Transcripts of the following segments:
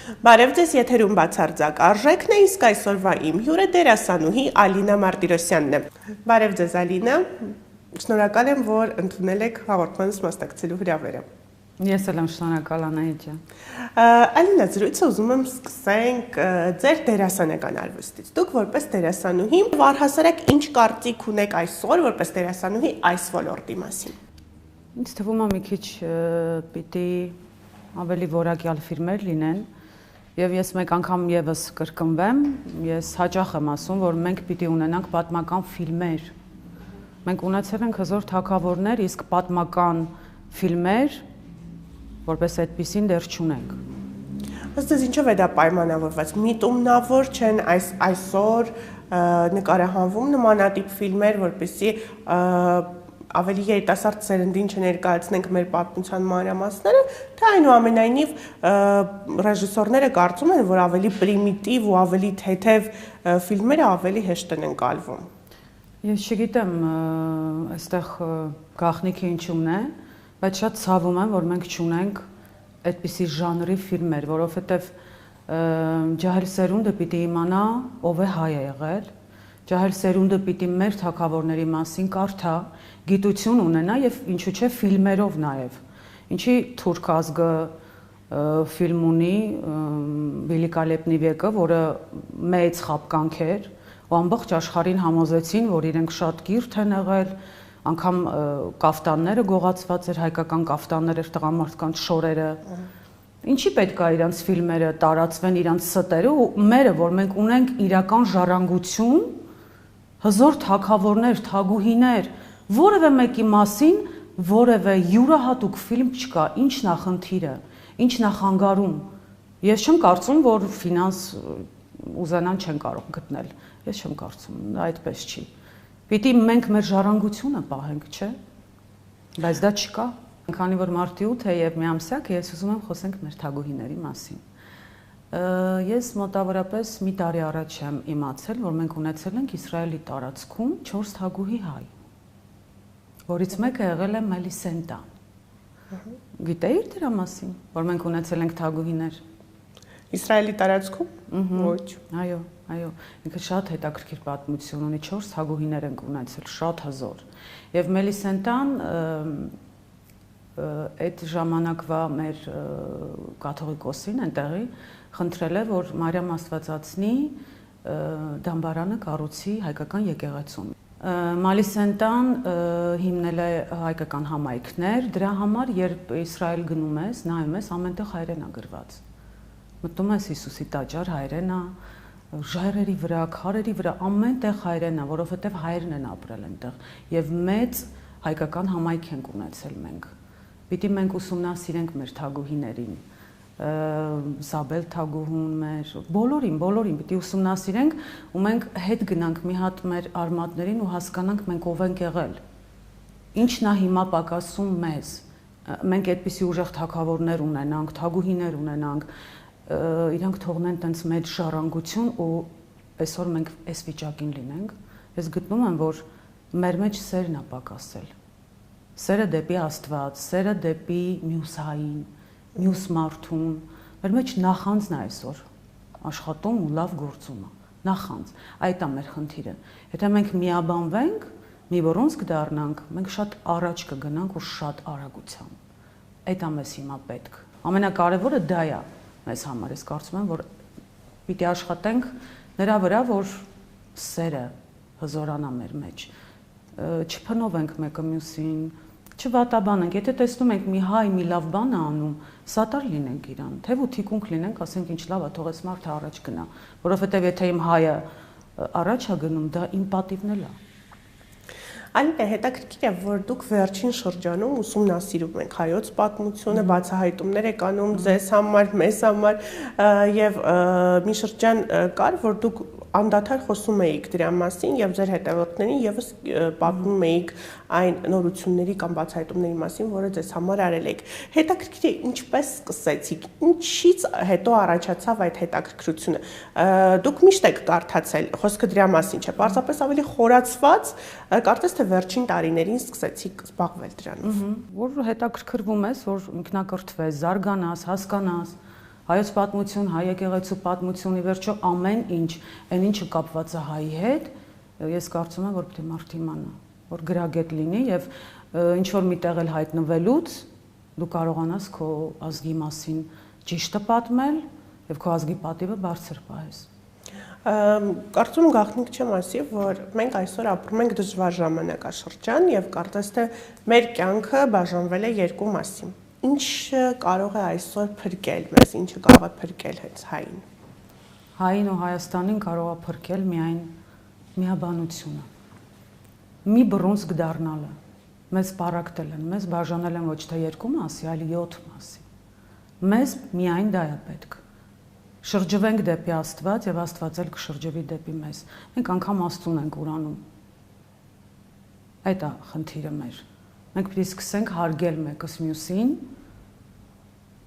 Բարև ձեզ, եթերում բացարձակ արժեքն է, իսկ այսօրվա իմ հյուրը դերասանուհի Ալինա Մարտիրոսյանն է։ Բարև ձեզ, Ալինա, շնորհակալ եմ, որ ընդունել եք հաղորդմանս մասնակցելու հրավերը։ Ես էլ եմ շնորհակալ, Անահիտ ջան։ Ալինա, զրույցը ուզում եմ սկսենք ձեր դերասանական արվեստից։ Դուք որպես դերասանուհի առհասարակ ինչ կարծիք ունեք այսօր որպես դերասանուհի այս ոլորտի մասին։ Ինձ թվում է մի քիչ պիտի ավելի որակյալ ֆիլմեր լինեն, եւ ես մեկ անգամ եւս կրկնվեմ, ես հաճախ եմ ասում, որ մենք պիտի ունենանք պատմական ֆիլմեր։ Մենք ունեցել ենք հզոր թագավորներ, իսկ պատմական ֆիլմեր որպես այդպեսին դեռ չունենք։ Ըստ ձեզ ինչով է դա պայմանավորված։ Միտումնավոր չեն այսօր նկարահանվում նմանատիպ ֆիլմեր, որպեսզի ավելի երիտասարդ սերնդին չներկայացնենք մեր պատմության մանրամասները, թե այնուամենայնիվ ռեժիսորները կարծում են, որ ավելի պրիմիտիվ ու ավելի թեթև ֆիլմերը ավելի հեշտ են ընկալվում։ Ես չգիտեմ, այստեղ գաղտնիքը ինչումն է, բայց շատ ցավում եմ, որ մենք չունենք այդպիսի ժանրի ֆիլմեր, որովհետև ջահել սերունդը պիտի իմանա ով է հայ եղել, ջահել սերունդը պիտի մեր թագավորների մասին կարդա, գիտություն ունենա եւ ինչու՞ չէ ֆիլմերով նաեւ։ Ինչի թուրք ազգը ֆիլմ ունի Վելիկոլեպնի վեկը, որը մեծ խապկանք էր, ու ամբողջ աշխարհին համոզեցին, որ իրենք շատ կիրթ են եղել, անգամ կաֆտանները գողացված էր, հայկական կաֆտաններ էր, տղամարդկանց շորերը։ Ինչի պետք է իրանց ֆիլմերը տարածվեն, իրանց ստերը ու մերը, որ մենք ունենք իրական ժառանգություն, հզոր թագավորներ, թագուհիներ, որևէ մեկի մասին որևէ յուրահատուկ ֆիլմ չկա, ինչն է խնդիրը, ինչն է խանգարում։ Ես չեմ կարծում, որ ֆինանս ուզենան չեն կարող գտնել։ Ես չեմ կարծում, դա այդպես չի։ Պիտի մենք մեր ժառանգությունը պահենք, չէ՞։ Բայց դա չկա։ Քանի որ մարտի 8 է եւ մի ամսյակ է, ես ուզում եմ խոսենք մեր թագուհիների մասին։ Ես մոտավորապես մի տարի առաջ եմ իմացել, որ մենք ունեցել ենք Իսրայելի տարածքում 4 թագուհի հայ, որից մեկը եղել է Մելիսենտան։ Գիտեիր դրա մասին, որ մենք ունեցել ենք թագուհիներ։ Իսրայելի տարածքում։ Ոչ։ Այո, ինքը շատ հետաքրքիր պատմություն ունի, 4 թագուհիներ ենք ունեցել, շատ հզոր։ Եվ Մելիսենտան այդ ժամանակվա մեր կաթողիկոսին այնտեղի խնդրել է, որ Մարիամ Աստվածածնի դամբարանը կառուցի հայկական եկեղեցում։ Մելիսենտան հիմնել է հայկական համայնքներ, դրա համար երբ Իսրայել գնում ես, նայում ես, ամենտեղ հայերեն է գրված։ Մտնում ես Հիսուսի տաճար հայերեն է, ժայռերի վրա, քարերի վրա ամենտեղ հայերեն է, որովհետև հայերն են ապրել այնտեղ եւ մեծ հայկական համայնք ենք ունեցել մենք։ Պիտի մենք ուսումնասիրենք մեր թագուհիներին, Սաբել թագուհուն մեր, բոլորին պիտի ուսումնասիրենք ու մենք հետ գնանք մի հատ մեր արմատներին ու հասկանանք մենք ով ենք եղել։ Ինչն է հիմա պակասում մեզ։ Մենք այդպիսի ուժեղ թագավորներ ունենանք, թագուհիներ ունենանք, իրանք թողնեն տենց մեծ ժառանգություն ու այսօր մենք այս վիճակին լինենք, ես գտնում եմ, որ մեր մեջ սերն է պակասել։ Սերը դեպի Աստված, սերը դեպի մյուսային, մյուս մարդուն, մեր մեջ նախանձն է այսօր աշխատում ու լավ գործում է, նախանձ, այդ է մեր խնդիրը։ Եթե մենք միաբանվենք, մի որոնց կդառնանք, մենք շատ առաջ կգնանք ու շատ արագությամբ։ Այդ է մեզ հիմա պետք։ Ամենակարևորը դա է մեզ համար, ես կարծում եմ, որ պիտի աշխատենք նրա վրա, որ սերը հզորանա մեր մեջ, չփնովենք մեկը մյուսին, չվատաբանենք, եթե տեսնում ենք մի հայ մի լավ բան է անում, սատար լինենք իրան, թեև ու թիկունք լինենք, ասենք ինչ լավ է, թող այս մարդը առաջ գնա, որովհետև եթե իմ հայը առաջ է գնում, դա իմ պատիվն էլ է։ Այնտե հետաքրքիր է, որ դուք վերջին շրջանում ուսումնասիրում եք հայոց պատմությունը, բացահայտումներ եք անում ձեզ համար, մեզ համար եւ մի շրջան կար, որ դուք անդադար խոսում էիք դրա մասին եւ ձեր հետևորդներին եւս պատմում էիք այն նորությունների կամ բացահայտումների մասին, որը ձեզ համար արել եք։ Հետաքրքիր է, ինչպես սկսեցիք, ինչից հետո առաջացավ այդ հետաքրքրությունը։ Դուք միշտ եք կարդացել, խոսքը դրա մասին չէ, պարզապես ավելի խորացված, կարծես թե վերջին տարիներին սկսեցիք զբաղվել դրանով։ Որ հետաքրքրվում ես, որ ինքնակրթվես, զարգանաս, հասկանաս, Հայոց պատմություն, հայ եկեղեցու պատմություն, ի վերջո ամեն ինչ, այն ինչը կապված է հայի հետ, ես կարծում եմ, որ պետք է մարդը իմանա, որ գրագետ լինի եւ ինչ որ միտեղ էլ հայտնվելուց դու կարողանաս քո ազգի մասին ճիշտը պատմել եւ քո ազգի պատիվը բարձր պահես։ Կարծում գաղտնիք չեմ ասի, որ մենք այսօր ապրում ենք դժվար ժամանակաշրջան եւ կարծես թե մեր կյանքը բաժանվել է երկու մասի։ Ինչ կարող է այսօր փրկել մեզ, ինչը կարող է փրկել հենց հային։ Հային ու Հայաստանին կարող է փրկել միայն միաբանությունը։ Մի բռունցք դառնալը։ Մեզ պարակտել են, մեզ բաժանել են ոչ թե երկու մասի, այլ 7 մասի։ Մեզ միայն դա է պետք։ Շրջվենք դեպի Աստված եւ Աստված էլ կշրջվի դեպի մեզ։ Մենք անգամ Աստծուն ենք ուրանում։ Այդ է խնդիրը մեր։ Մենք պետք է սկսենք հարգել մեկս մյուսին,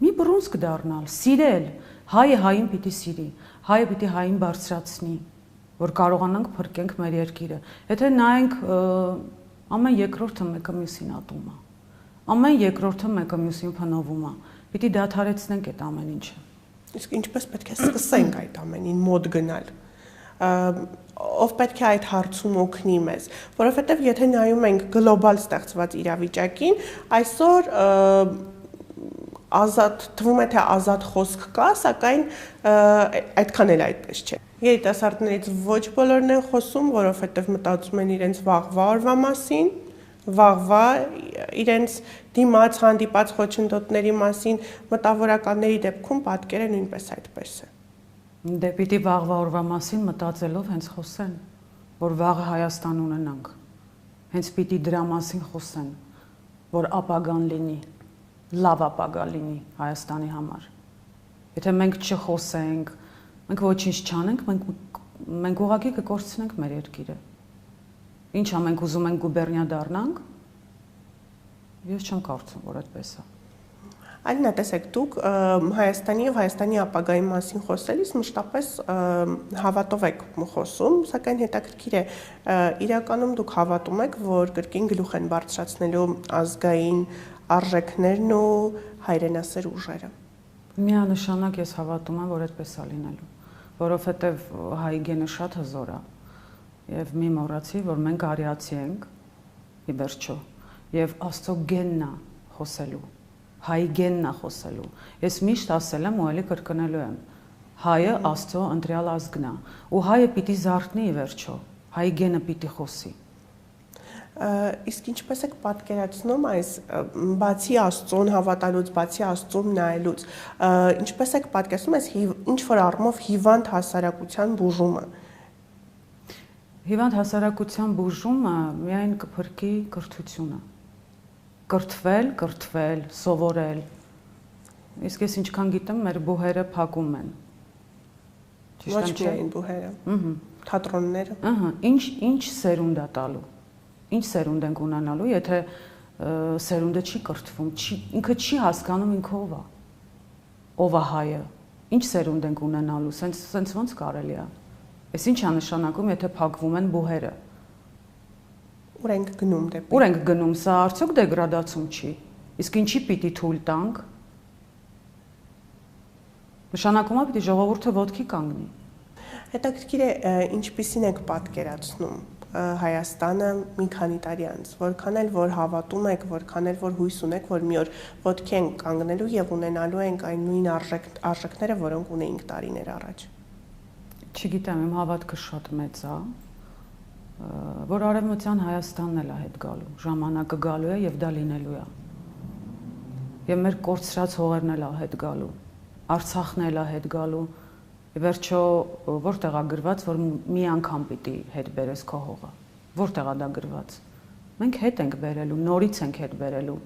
մի բռունցք դառնալ, սիրել, հայը հային պիտի սիրի, հայը պիտի հային բարձրացնի, որ կարողանանք փրկենք մեր երկիրը։ Եթե նայենք ամեն երկրորդը մեկը մյուսին ատում է։ Ամեն երկրորդը մեկը մյուսին փնովում է։ Պիտի դադարեցնենք այդ ամեն ինչը։ Իսկ ինչպես պետք է սկսենք այդ ամենին մոտ գնալ։ Ով պետք է այդ հարցում օգնի մեզ, որովհետև եթե նայում ենք գլոբալ ստեղծված իրավիճակին, այսօր ազատ թվում է թե ազատ խոսք կա, սակայն այդքան էլ այդպես չէ։ Երիտասարդներից ոչ բոլորն են խոսում, որովհետև մտածում են իրենց վաղվա օրվա մասին, վաղվա իրենց դիմաց հանդիպած խոչընդոտների մասին, մտավորականների դեպքում պատկերը նույնպես այդպես է։ Դե պիտի վաղվա օրվա մասին մտածելով հենց խոսեն, որ վաղը Հայաստան ունենանք։ Հենց պիտի դրա մասին խոսեն, որ ապագան լինի, լավ ապագա լինի Հայաստանի համար։ Եթե մենք չխոսենք, մենք ոչինչ չանենք, մենք ուղղակի կկորցնենք մեր երկիրը։ Ինչա մենք ուզում ենք գուբերնիա դառնանք։ Ես չեմ կարծում, որ այդպես է։ Ալինա, տեսեք, դուք Հայաստանի եւ Հայաստանի ապագայի մասին խոսելիս մշտապես հավատով եք խոսում, սակայն հետաքրքիր է, իրականում դուք հավատում եք, որ կրկին գլուխ են բարձրացնելու ազգային արժեքներն ու հայրենասեր ուժերը։ Միանշանակ ես հավատում եմ, որ այդպես է լինելու, որովհետեւ հայ գենը շատ հզոր է եւ մի մոռացի, որ մենք արիացի ենք, ի վերջո, եւ Աստծո գենն է խոսելու, հայ գենն է խոսելու։ Ես միշտ ասել եմ ու ելի կրկնելու եմ, հայը Աստծո ընտրյալ ազգն է, ու հայը պիտի զարթնի ի վերջո, հայ գենը պիտի խոսի։ Իսկ ինչպես եք պատկերացնում այս բացի Աստծուն հավատալուց, բացի Աստծուն նայելուց, ինչպես եք պատկերացնում այս ինչ որ առումով հիվանդ հասարակության բուժումը։ Հիվանդ հասարակության բուժումը միայն կփրկի կրթությունը։ Կրթվել, սովորել։ Իսկ ես ինչքան գիտեմ, մեր բուհերը փակում են։ Ոչ միայն բուհերը։ Թատրոնները։ Ինչ սերունդ է տալու։ Ինչ սերունդ ենք ունենալու, եթե սերունդը չի կրթվում, ինքը չի հասկանում ինքը ով է։ Ով է հայը։ Ինչ սերունդ ենք ունենալու, սենց ոնց կարելի է։ Այս ինչ է նշանակում, եթե փակվում են բուհերը։ Ուր ենք գնում դեպի։ Ուր ենք գնում, սա արդյոք դեգրադացում չի։ Իսկ ինչի պիտի թույլ տանք։ Նշանակում է պիտի ժողովուրդը ոտքի կանգնի։ Հետաքրքիր է, ինչպիսին եք պատկերացնում Հայաստանը մի քանի տարի անց, որքան էլ որ հավատում եք, որքան էլ որ հույս ունեք, որ մի օր ոտքի ենք կանգնելու եւ ունենալու ենք այն նույն արժեքները, որոնք ունեինք տարիներ առաջ։ Չգիտեմ, իմ հավատքը շատ մեծ է, որ արևմտյան Հայաստանն էլ է հետ գալու, ժամանակը գալու է եւ դա լինելու է։ Եվ մեր կորցրած հողերն էլ է հետ գալու, Արցախն էլ է հետ գալու։ Վերջո որտեղ է գրված, որ մի անգամ պիտի հետ բերես քո հողը։ Որտեղ է դա գրված։ Մենք հետ ենք բերելու, նորից ենք հետ բերելու։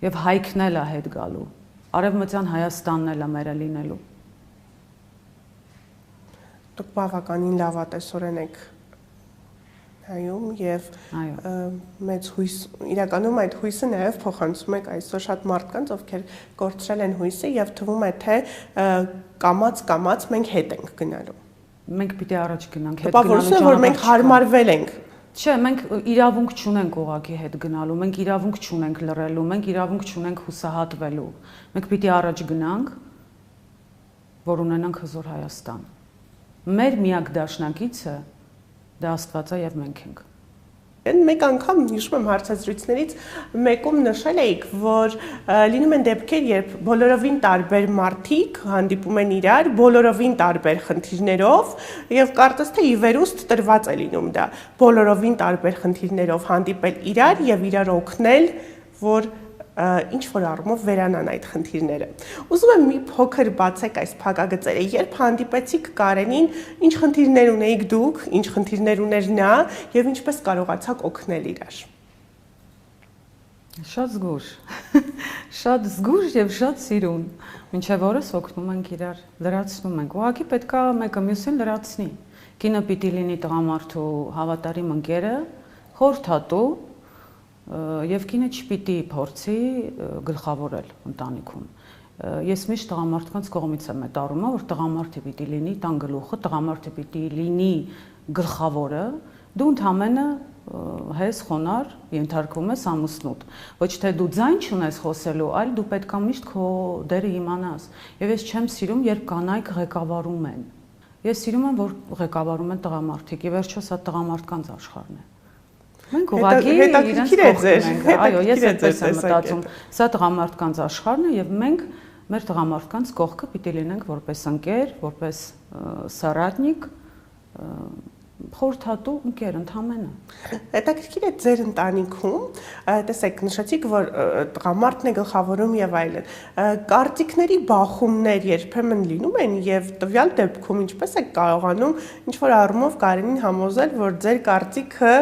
Եվ հայքն էլ է հետ գալու։ Արևմտյան Հայաստանն էլ է մերը լինելու։ Դուք բավականին լավատեսորեն եք հայում եւ մեծ հույս, իրականում այդ հույսը նաեւ փոխանցում եք այսօր շատ մարդկանց, ովքեր կորցրել են հույսը եւ թվում է թե կամած մենք հետ ենք գնալու։ Մենք պիտի առաջ գնանք, հետ գնալու ճանապարհը։ Որ մենք հարմարվել ենք։ Չէ, մենք իրավունք չունենք ուղղակի հետ գնալու, մենք իրավունք չունենք լռելու, մենք իրավունք չունենք հուսահատվելու։ Մենք պիտի առաջ գնանք որ ունենանք հզոր Հայաստան։ Մեր միակ դաշնակիցը դա Աստված է եւ մենք ենք։ Մեկ անգամ հիշում եմ հարցազրույցներից մեկում նշել էիք, որ լինում են դեպքեր, երբ բոլորովին տարբեր մարդիկ հանդիպում են իրար, բոլորովին տարբեր խնդիրներով եւ կարծես թե ի վերուստ տրված է լինում դա բոլորովին տարբեր խնդիրներով հանդիպել իրար եւ իրար օգնել, որ ինչ որ առումով վերանան այդ խնդիրները։ Ուզում եմ մի փոքր բացեք այս փակագծերը, երբ հանդիպեցիք Կարենին, ինչ խնդիրներ ունեիք դուք, ինչ խնդիրներ ուներ նա եւ ինչպես կարողացաք օգնել իրար։ Շատ զգուշ։ Շատ զգուշ եւ շատ սիրուն։ Մինչեւ օրս օգնում ենք իրար, լրացնում ենք։ Ուղղակի պետքա մեկը մյուսին լրացնի։ Կինը պիտի լինի տղամարդու հավատարիմ ընկերը, խորհրդատու, եւ կինը չպիտի փորձի գլխավորել ընտանիքում։ Ես միշտ տղամարդկանց կողմից եմ այդ առումը, որ տղամարդը պիտի լինի տան գլուխը, տղամարդը պիտի լինի գլխավորը, դու ընդհանրապես հես խոնար ենթարկվում ես ամուսնուդ։ Ոչ թե դու ձայն չունես խոսելու, այլ դու պետք է միշտ քո դերը իմանաս։ Եվ ես չեմ սիրում, երբ կանայք ղեկավարում են։ Ես սիրում եմ, որ ղեկավարում են տղամարդիկ, ի վերջո սա տղամարդկանց աշխարհն է։ Մենք ուղղակի իրենց փոխում ենք։ Այո, ես այդպես եմ մտածում։ Սա տղամարդկանց աշխարհն է եւ մենք մեր տղամարդկանց կողքը պիտի լինենք որպես ընկեր, որպես սառատնիկ, խորհրդատու ընկեր ընդհանրապես։ Հետաքրքիր է ձեր ընտանիքում, տեսեք, նշեցիք, որ տղամարդն է գլխավորում եւ այլն։ Կարծիքների բախումներ երբեմն լինում են եւ տվյալ դեպքում ինչպես է կարողանում ինչ որ առումով Կարենին համոզել, որ ձեր կարծիքը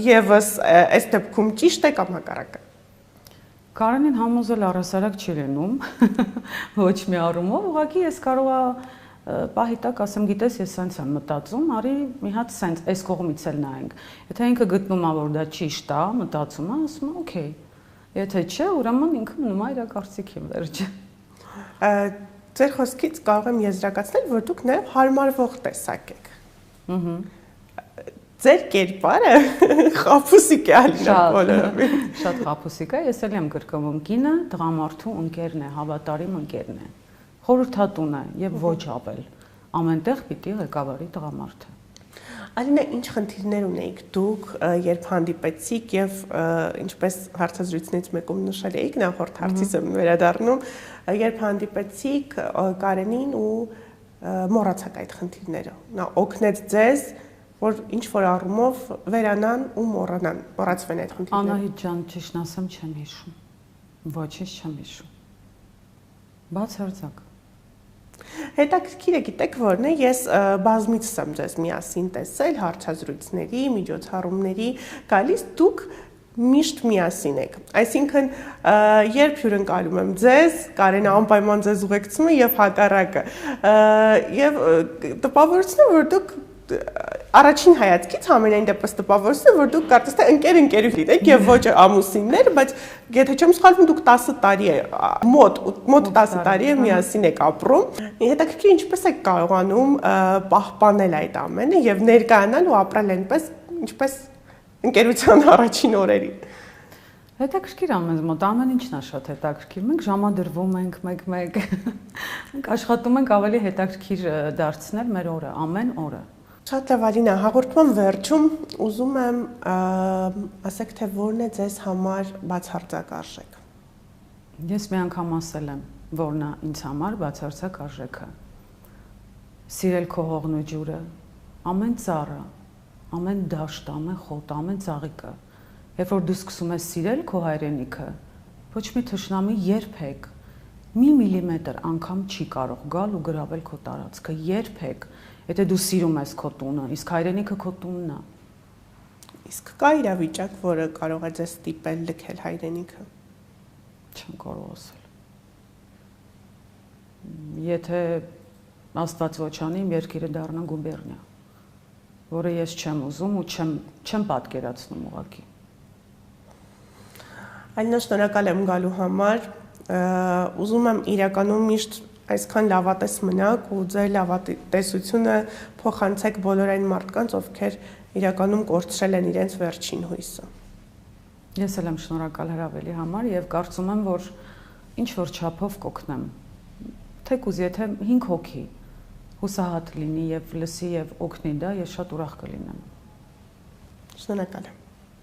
եւս այս դեպքում ճիշտ է կամ հակառակը։ Կարենին համոզել առհասարակ չի լինում, ոչ մի առումով, ուղղակի ես կարողա պահի տակ ասեմ, գիտես, ես սենց եմ մտածում, արի մի հատ սենց այս կողմից էլ նայենք։ Եթե ինքը գտնում է, որ դա ճիշտ է, մտածում է, ասում է, օքեյ։ Եթե չէ, ուրեմն ինքը մնում է իր կարծիքին վերջը։ Ձեր խոսքից կարող եմ եզրակացնել, որ դուք նաև հարմարվող տեսակ եք։ Ձեր կերպարը խաբուսիկ է Ալինա բոլորովին։ Շատ խաբուսիկ է, ես էլ եմ կրկնում, կինը տղամարդու ընկերն է, հավատարիմ ընկերն է։ Խորհրդատուն է եւ ոչ ապել։ Ամենտեղ պիտի ղեկավարի տղամարդը։ Ալինա, ինչ խնդիրներ ունեիք դուք, երբ հանդիպեցիք եւ ինչպես հարցազրույցներից մեկում նշել էիք, նախորդ հարցից եմ վերադառնում, երբ հանդիպեցիք Կարենին ու մոռացաք այդ խնդիրները։ Նա օգնեց ձեզ, որ ինչ որ առումով վերանան ու մոռացվեն այդ խնդիրները։ Անահիտ ջան, ճիշտ ասեմ, չեմ հիշում։ Ոչինչ չեմ հիշում։ Բացարձակ։ Հետաքրքիր է, գիտեք որն է, ես բազմիցս եմ ձեզ միասին տեսել հարցազրույցների, միջոցառումների գալիս, դուք միշտ միասին եք։ Այսինքն, երբ հյուրընկալում եմ ձեզ, Կարենը անպայման ձեզ ուղեկցում է եւ հակառակը։ Եվ տպավորություն է, որ դուք առաջին հայացքից ամենայն դեպս տպավորություն է, որ դուք կարծես թե ընկեր-ընկերուհի եք եւ ոչ ամուսիններ, բայց եթե չեմ սխալվում, դուք 10 տարի է մոտ 10 տարի է միասին եք ապրում։ Հետաքրքիր ինչպես եք կարողանում պահպանել այդ ամենը եւ ներկայանալ ու ապրել այնպես, ինչպես ընկերության առաջին օրերին։ Հետաքրքիր է մեզ մոտ, ամեն ինչն է շատ հետաքրքիր։ Մենք ժամադրվում ենք մեկ-մեկ։ Մենք աշխատում ենք ավելի հետաքրքիր դարձնել մեր օրը, ամեն օրը։ Շատ լավ, Ալինա, հաղորդման վերջում ուզում եմ ասեք, թե որն է ձեզ համար բացարձակ արժեք։ Ես մի անգամ ասել եմ, որն է ինձ համար բացարձակ արժեքը։ Սիրել քո հողն ու ջուրը, ամեն ծառը, ամեն դաշտ, ամեն խոտ, ամեն ծաղիկը։ Երբ որ դու սկսում ես սիրել քո հայրենիքը, ոչ մի թշնամի երբեք մի միլիմետր անգամ չի կարող գալ ու գրավել քո տարածքը, երբեք։ Եթե դու սիրում ես քո տունը, իսկ հայրենիքը քո տունն է։ Իսկ կա իրավիճակ, որը կարող է ձեզ ստիպել լքել հայրենիքը։ Չեմ կարող ասել։ Եթե Աստված ոչ անի, իմ երկիրը դառնա գուբերնիա, որը ես չեմ ուզում ու չեմ պատկերացնում ուղղակի։ Ալինա, շնորհակալ եմ գալու համար, ուզում եմ իրականում միշտ այսքան լավատես մնաք ու ձեր լավատեսությունը փոխանցեք բոլոր այն մարդկանց, ովքեր իրականում կորցրել են իրենց վերջին հույսը։ Ես էլ եմ շնորհակալ հրավերի համար եւ կարծում եմ, որ ինչ որ չափով կօգնեմ։ թեկուզ եթե 5 հոգի հուսահատ լինի եւ լսի եւ օգնի դա, ես շատ ուրախ կլինեմ։ Շնորհակալ եմ։